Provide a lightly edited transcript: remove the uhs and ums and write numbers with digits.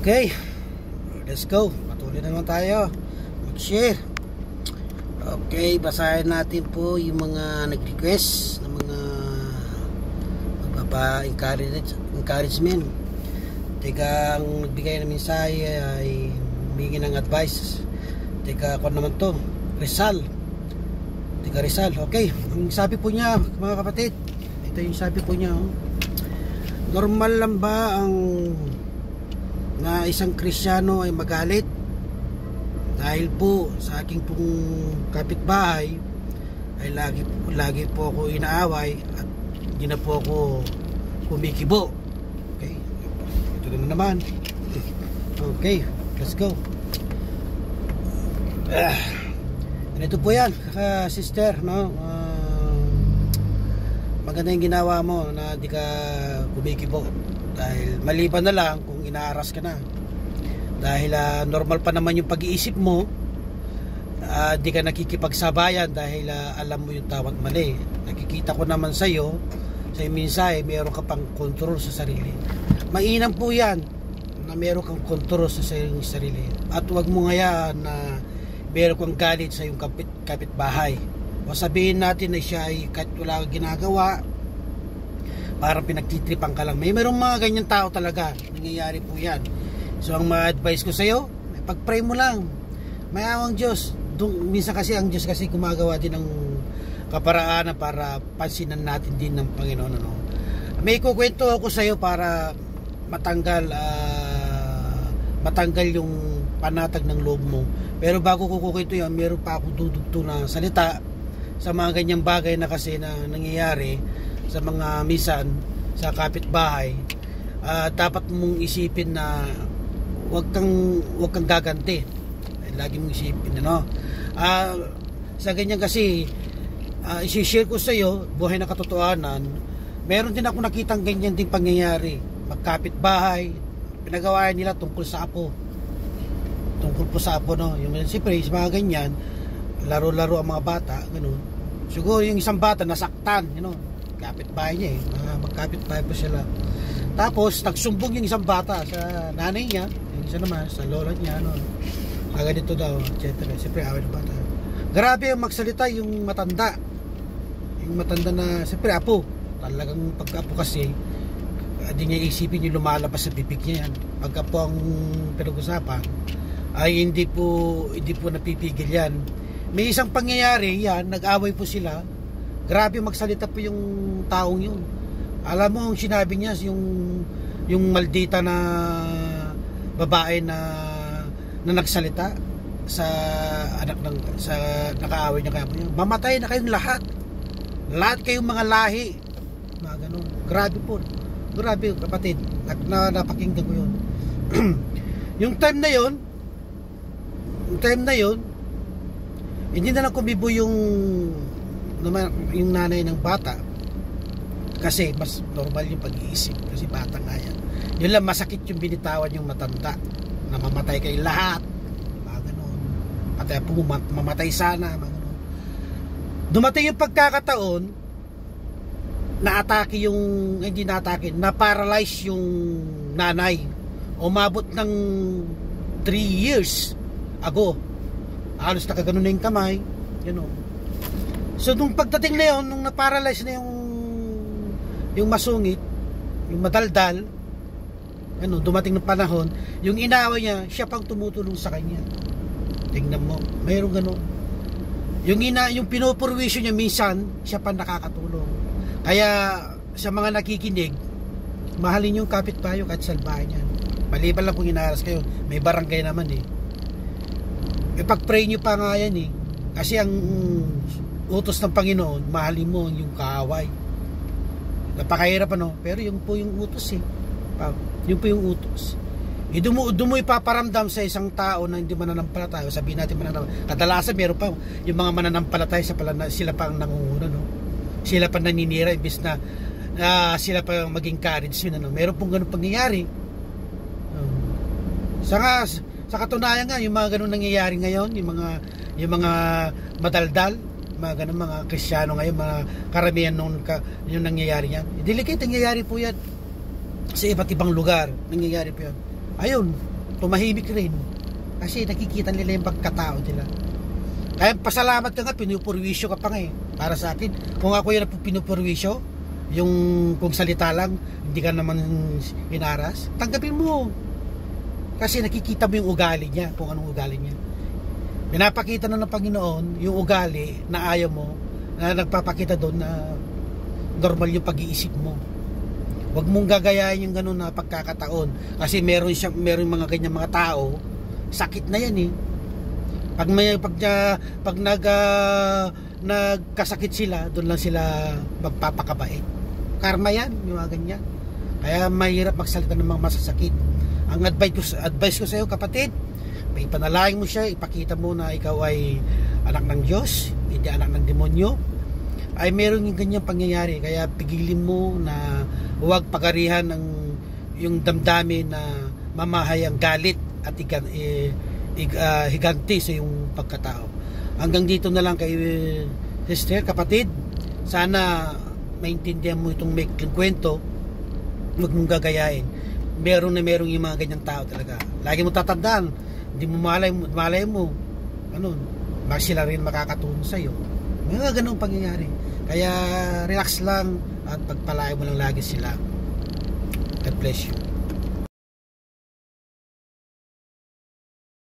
Okay, let's go. Patuloy na naman tayo mag-share. Okay, basahin natin po yung mga nag-request ng mga magpapa-encouragement. Teka, ang nagbigay ng mensahe ay humingi ng advice. Teka, ako naman to, Rizal. Teka, Rizal. Okay, ang sabi po niya, mga kapatid, ito yung sabi po niya, oh. Normal lang ba ang na isang Kristiyano ay magalit dahil po sa aking pong kapitbahay ay lagi po ako inaaway at hindi na po ako kumikibo. Okay, ito na naman. Okay, let's go. Ganito po yan, sister, no? Maganda yung ginawa mo na di ka kumikibo, dahil maliban na lang kung inaaras ka na, dahil normal pa naman yung pag-iisip mo, di ka nakikipagsabayan dahil alam mo yung tawat mali. Nakikita ko naman sa iyo sa mensahe, meron ka pang kontrol sa sarili. Mainam po yan na meron kang kontrol sa sarili, at huwag mo ngayaan na meron kang galit sa yung kapitbahay, o sabihin natin na siya ay kahit wala ginagawa, parang pinagtitripan ka lang. Mayroong mga ganyan tao talaga, nangyayari po yan. So ang ma-advise ko sa iyo, pag-pray mo lang, mayawang Diyos. Minsan kasi ang Diyos kasi gumagawa din ng kaparaanan para pansinan natin din ng Panginoon, ano? May kukwento ako sa iyo para matanggal yung panatag ng loob mo. Pero bago ko kukwento yan, meron pa ako dudugto na salita sa mga ganyang bagay na kasi na nangyayari sa mga misan sa kapitbahay. Dapat mong isipin na wag kang gaganti. Lagi mong isipin, ano? Sa ganyan kasi i-share ko sa iyo buhay na katotohanan. Meron din ako nakitang ganyan ding pangyayari. Magkapitbahay, pinagawa nila tungkol sa apo. Tungkol po sa apo, no? Yung siyempre sa mga ganyan, laro-laro ang mga bata, gano'n. Siguro yung isang bata nasaktan, you know, kapitbahay niya, magkapitbahay po sila. Tapos nagsumbong yung isang bata sa nanay niya, yung isa naman sa lola niya, ano, ganito daw, etc. Siyempre away ng bata. Grabe yung magsalita yung matanda. Yung matanda na siyempre apo. Talagang pagka-apo kasi hindi niya isipin yung lumalabas sa bibig niya yan. Pagka po ang pinag-usapan ay hindi po napipigil yan. May isang pangyayari yan, nag-away po sila. Grabe magsalita po yung taong yun. Alam mo ang sinabi niya, yung maldita na babae na nagsalita sa anak ng sa nakaaway niya kaya po yun. Mamatay na kayong lahat. Lahat kayong mga lahi. Mga ganun. Grabe po. Grabe kapatid. Napakinggan ko yun. Yung time na yun, hindi na lang kumibo yung nanay ng bata, kasi mas normal yung pag-iisip, kasi bata nga yan. Yun lang, masakit yung binitawan yung matanda na mamatay kayo lahat, mga ganun. Patay po, mamatay sana, mga ganun. Dumating yung pagkakataon na-paralyze yung nanay. Umabot ng 3 years ago, halos nakaganon na yung kamay, you know. So nung pagdating na yun, nung na-paralyze na yung masungit, yung madaldal, ano, dumating ng panahon, yung inaaway niya, siya pang tumutulong sa kanya. Tingnan mo, mayroong gano'n. Yung pinupurwisyo niya minsan, siya pang nakakatulong. Kaya sa mga nakikinig, mahalin yung kapitbahay kahit salbahay niya. Maliban lang kung inaaras kayo, may barangay naman eh. Ipag-pray nyo pa nga yan eh. Kasi ang utos ng Panginoon, mahalin mo yung kaaway. Napakahirap, ano? Pero yung po yung utos eh. Yung po yung utos. Doon mo ipaparamdam sa isang tao na hindi mananampalataya. Sabihin natin mananampalataya. Kadalasan meron pa yung mga mananampalataya sila pa ang nangunguna, no? Sila pa naninira imbis na sila pa maging encouragement, ano? Meron pong ganun pangyayari. Sa katunayan nga, yung mga ganun nangyayari ngayon, yung mga madaldal, mga ganun, mga Kristiyano ngayon, mga karamihan yung nangyayari yan. Delicate, nangyayari po yan sa iba't ibang lugar, nangyayari po yan. Ayun, tumahimik rin. Kasi nakikita nila yung pagkatao nila. Kaya pasalamat ka nga, pinupurwisyo ka pa nga eh. Para sa akin, kung ako yung pinupurwisyo, yung kung salita lang, hindi ka naman inaras, tanggapin mo. Kasi nakikita mo yung ugali niya, kung anong ugali niya. Pinapakita na ng Panginoon yung ugali na ayaw mo, na nagpapakita doon na normal yung pag-iisip mo. Huwag mong gagayahin yung ganun na pagkakataon. Kasi meron mga ganyan mga tao, sakit na yan eh. Pag nagkasakit sila, doon lang sila magpapakabait. Karma yan, yung mga ganyan. Kaya mahirap magsalita ng mga masasakit. Ang advice ko sa iyo, kapatid, ipanalangin mo siya, ipakita mo na ikaw ay anak ng Diyos, hindi anak ng demonyo. Ay meron yung ganyang pangyayari, kaya pigilin mo na huwag pagarihan yung damdamin na mamahay ang galit at higanti sa yung pagkatao. Hanggang dito na lang kay sister, kapatid, sana maintindihan mo itong maikling kwento, huwag mong gagayain. Meron yung mga ganyang tao talaga. Lagi mo tatandaan, hindi mo malay mo sila rin makakatulong sa'yo. Mga ganong pangyayari. Kaya relax lang at pagpalain mo lang lagi sila. God bless you.